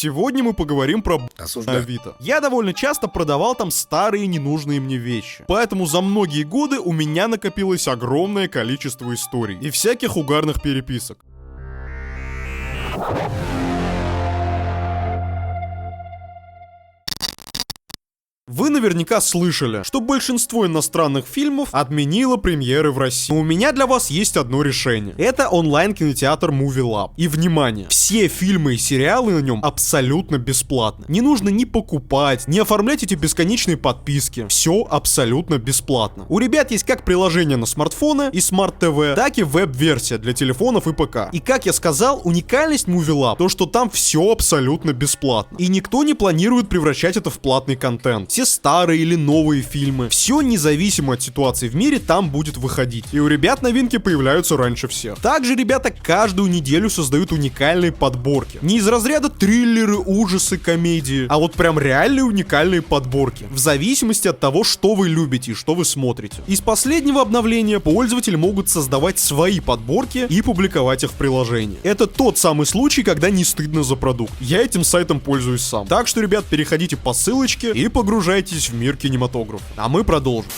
Сегодня мы поговорим про Осуждаю. Авито. Я довольно часто продавал там старые ненужные мне вещи. Поэтому за многие годы у меня накопилось огромное количество историй и всяких угарных переписок. Вы наверняка слышали, что большинство иностранных фильмов отменило премьеры в России. Но у меня для вас есть одно решение. Это онлайн-кинотеатр Movie Lab. И внимание, все фильмы и сериалы на нем абсолютно бесплатны. Не нужно ни покупать, ни оформлять эти бесконечные подписки. Все абсолютно бесплатно. У ребят есть как приложение на смартфоны и смарт-ТВ, так и веб-версия для телефонов и ПК. И как я сказал, уникальность Movie Lab, то что там все абсолютно бесплатно. И никто не планирует превращать это в платный контент. Все старые или новые фильмы, все независимо от ситуации в мире там будет выходить. И у ребят новинки появляются раньше всех. Также ребята каждую неделю создают уникальные подборки. Не из разряда триллеры, ужасы, комедии, а вот прям реальные уникальные подборки. В зависимости от того, что вы любите и что вы смотрите. Из последнего обновления пользователи могут создавать свои подборки и публиковать их в приложении. Это тот самый случай, когда не стыдно за продукт. Я этим сайтом пользуюсь сам. Так что, ребят, переходите по ссылочке и погружайтесь в мир кинематографа. А мы продолжим.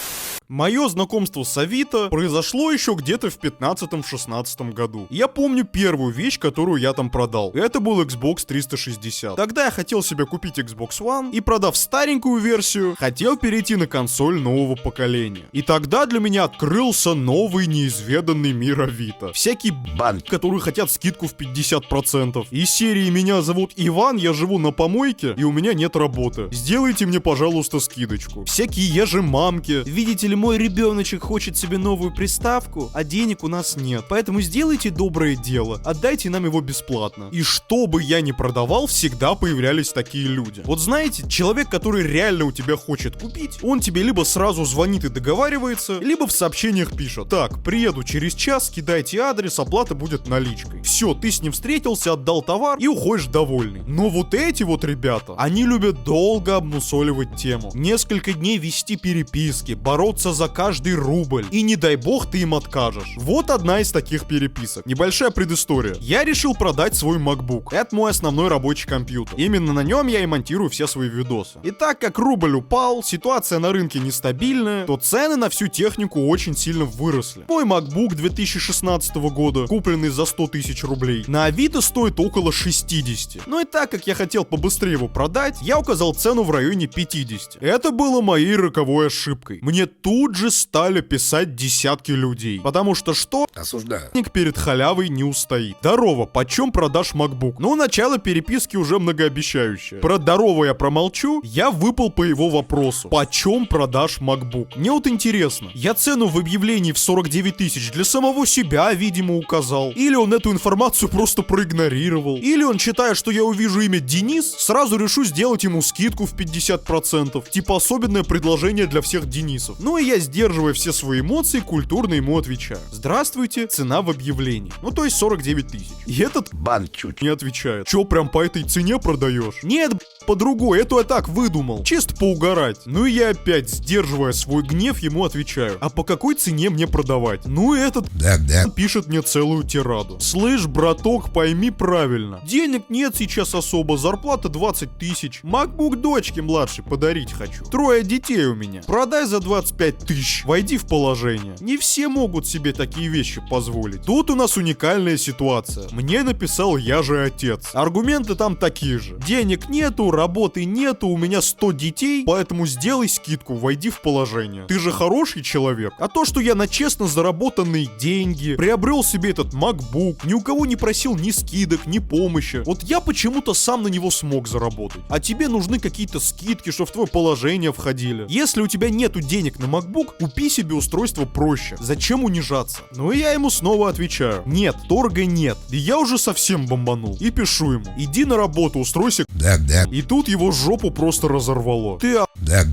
Мое знакомство с Авито произошло еще где-то в 15-16 году. Я помню первую вещь, которую я там продал. Это был Xbox 360. Тогда я хотел себе купить Xbox One и, продав старенькую версию, хотел перейти на консоль нового поколения. И тогда для меня открылся новый неизведанный мир Авито. Всякие банки, которые хотят скидку в 50%. Из серии «Меня зовут Иван, я живу на помойке, и у меня нет работы. Сделайте мне, пожалуйста, скидочку». Всякие ежемамки. Видите ли, мой ребеночек хочет себе новую приставку, а денег у нас нет. Поэтому сделайте доброе дело, отдайте нам его бесплатно. И что бы я ни продавал, всегда появлялись такие люди. Вот знаете, человек, который реально у тебя хочет купить, он тебе либо сразу звонит и договаривается, либо в сообщениях пишет: так, приеду через час, кидайте адрес, оплата будет наличкой. Все, ты с ним встретился, отдал товар и уходишь довольный. Но вот эти вот ребята, они любят долго обмусоливать тему. Несколько дней вести переписки, бороться за каждый рубль. И не дай бог ты им откажешь. Вот одна из таких переписок. Небольшая предыстория. Я решил продать свой MacBook. Это мой основной рабочий компьютер. Именно на нем я и монтирую все свои видосы. И так как рубль упал, ситуация на рынке нестабильная, то цены на всю технику очень сильно выросли. Мой MacBook 2016 года, купленный за 100 тысяч рублей, на Авито стоит около 60. Ну и так как я хотел побыстрее его продать, я указал цену в районе 50. Это было моей роковой ошибкой. Мне тут же стали писать десятки людей. Потому что что? Осуждаю. Ник перед халявой не устоит. Здорово, почем продашь MacBook? Ну, начало переписки уже многообещающее. Про здорово я промолчу, я выпал по его вопросу. Почем продашь MacBook? Мне вот интересно, я цену в объявлении в 49 тысяч для самого себя, видимо, указал. Или он эту информацию просто проигнорировал. Или он, считая, что я увижу имя Денис, сразу решу сделать ему скидку в 50%. Типа особенное предложение для всех Денисов. Ну и я, сдерживая все свои эмоции, культурно ему отвечаю: здравствуйте, цена в объявлении. Ну то есть 49 тысяч. И этот Бан чуть. не отвечает: чё, прям по этой цене продаешь? Нет, по другой, эту я так выдумал. Чисто поугарать. Ну и я опять, сдерживая свой гнев, ему отвечаю: а по какой цене мне продавать? Ну и этот Да. пишет мне целую тираду. Слышь, браток, пойми правильно. Денег нет сейчас особо, зарплата 20 тысяч. MacBook дочке младшей подарить хочу. 3 детей у меня. Продай за 25 тысяч. Войди в положение. Не все могут себе такие вещи позволить. Тут у нас уникальная ситуация. Мне написал я же отец. Аргументы там такие же. Денег нету, работы нету, у меня 100 детей, поэтому сделай скидку, войди в положение. Ты же хороший человек. А то, что я на честно заработанные деньги приобрел себе этот MacBook, ни у кого не просил ни скидок, ни помощи. Вот я почему-то сам на него смог заработать. А тебе нужны какие-то скидки, чтобы в твое положение входили. Если у тебя нету денег на MacBook, купи себе устройство проще. Зачем унижаться? Ну и я ему снова отвечаю: нет, торга нет. И я уже совсем бомбанул. И пишу ему: иди на работу, устройся. Да. И тут его жопу просто разорвало. Ты Да.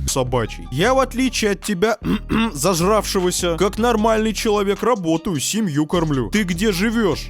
собачий. Я, в отличие от тебя, зажравшегося, как нормальный человек, работаю, семью кормлю. Ты где живешь?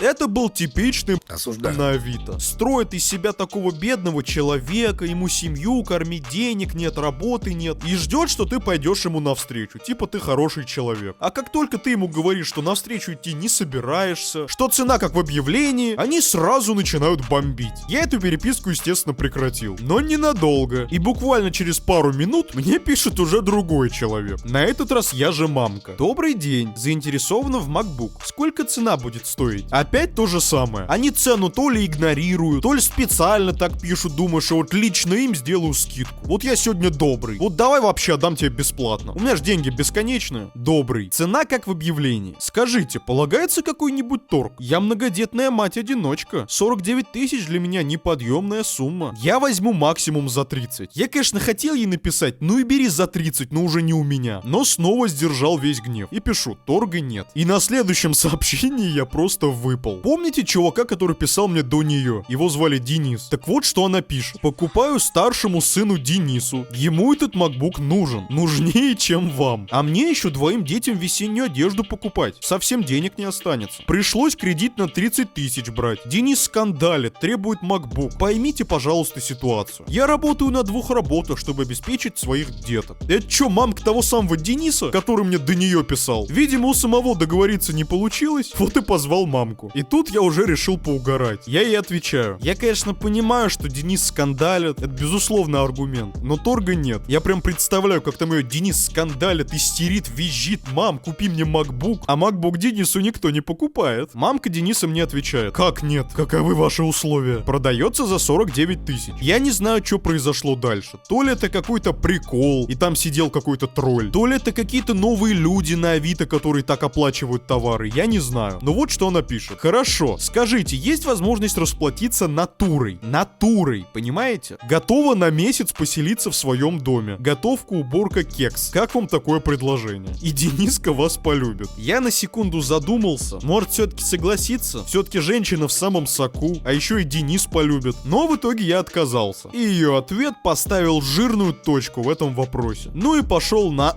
Это был типичный Осуждаю. на Авито. Строит из себя такого бедного человека, ему семью кормить, денег нет, работы нет, и ждет ждет, что ты пойдешь ему навстречу, типа ты хороший человек. А как только ты ему говоришь, что навстречу идти не собираешься, что цена как в объявлении, они сразу начинают бомбить. Я эту переписку, естественно, прекратил. Но ненадолго. И буквально через пару минут мне пишет уже другой человек. На этот раз я же мамка. Добрый день. Заинтересована в MacBook. Сколько цена будет стоить? Опять то же самое. Они цену то ли игнорируют, то ли специально так пишут, думая, что вот лично им сделаю скидку. Вот я сегодня добрый. Вот давай вообще отдам тебе бесплатно. У меня же деньги бесконечные. Добрый. Цена как в объявлении. Скажите, полагается какой-нибудь торг? Я многодетная мать-одиночка. 49 тысяч для меня неподъемная сумма. Я возьму максимум за 30. Я, конечно, хотел ей написать, ну и бери за 30, но уже не у меня. Но снова сдержал весь гнев. И пишу, торга нет. И на следующем сообщении я просто выпал. Помните чувака, который писал мне до нее? Его звали Денис. Так вот, что она пишет. Покупаю старшему сыну Денису. Ему этот MacBook нужен. Нужнее, чем вам. А мне еще двоим детям весеннюю одежду покупать. Совсем денег не останется. Пришлось кредит на 30 тысяч брать. Денис скандалит, требует MacBook. Поймите, пожалуйста, ситуацию. Я работаю на 2 работах, чтобы обеспечить своих деток. Это что, мамка того самого Дениса, который мне до нее писал? Видимо, у самого договориться не получилось, вот и позвал мамку. И тут я уже решил поугарать. Я ей отвечаю. Я, конечно, понимаю, что Денис скандалит. Это, безусловно, аргумент. Но торга нет. Я прям представляю, как там ее Денис скандалит, истерит, визжит. Мам, купи мне MacBook. А MacBook Денису никто не покупает. Мамка Дениса мне отвечает. Как нет? Каковы ваши условия? Продается за 49 тысяч. Я не знаю, что произошло дальше. То ли это какой-то прикол, и там сидел какой-то тролль. То ли это какие-то новые люди на Авито, которые так оплачивают товары. Я не знаю. Но вот что она пишет. Хорошо, скажите, есть возможность расплатиться натурой? Натурой, понимаете? Готова на месяц поселиться в своем доме. Готовка, уборка, кекс. Как вам такое предложение? И Дениска вас полюбит. Я на секунду задумался. Может, все-таки согласиться? Все-таки женщина в самом соку. А еще и Денис полюбит. Но в итоге я отказался. И ее ответ поставил жирную точку в этом вопросе. Ну и пошел на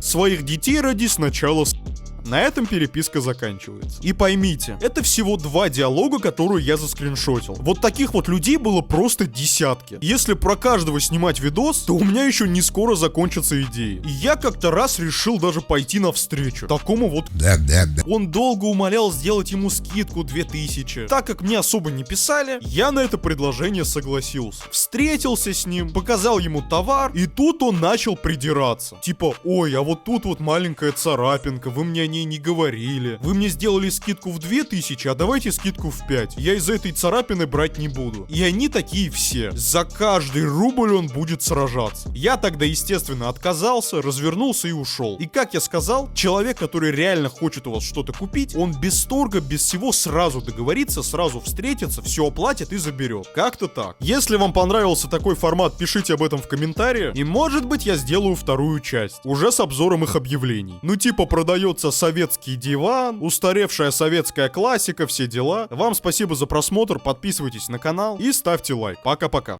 своих детей роди сначала с... На этом переписка заканчивается. И поймите, это всего 2 диалога, которые я заскриншотил. Вот таких вот людей было просто десятки. Если про каждого снимать видос, то у меня еще не скоро закончатся идеи. И я как-то раз решил даже пойти навстречу такому вот... Он долго умолял сделать ему скидку 2000. Так как мне особо не писали, я на это предложение согласился. Встретился с ним, показал ему товар, и тут он начал придираться. Типа, ой, а вот тут вот маленькая царапинка, вы мне о ней не говорили. Вы мне сделали скидку в 2000, а давайте скидку в 5. Я из-за этой царапины брать не буду. И они такие все. За каждый рубль он будет сражаться. Я тогда, естественно, отказался, развернулся и ушел. И как я сказал, человек, который реально хочет у вас что-то купить, он без торга, без всего сразу договорится, сразу встретится, все оплатит и заберет. Как-то так. Если вам понравился такой формат, пишите об этом в комментариях. И может быть я сделаю вторую часть. Уже с обзором их объявлений. Ну типа продается советский диван, устаревшая советская классика, все дела. Вам спасибо за просмотр, подписывайтесь на канал и ставьте лайк. Пока-пока.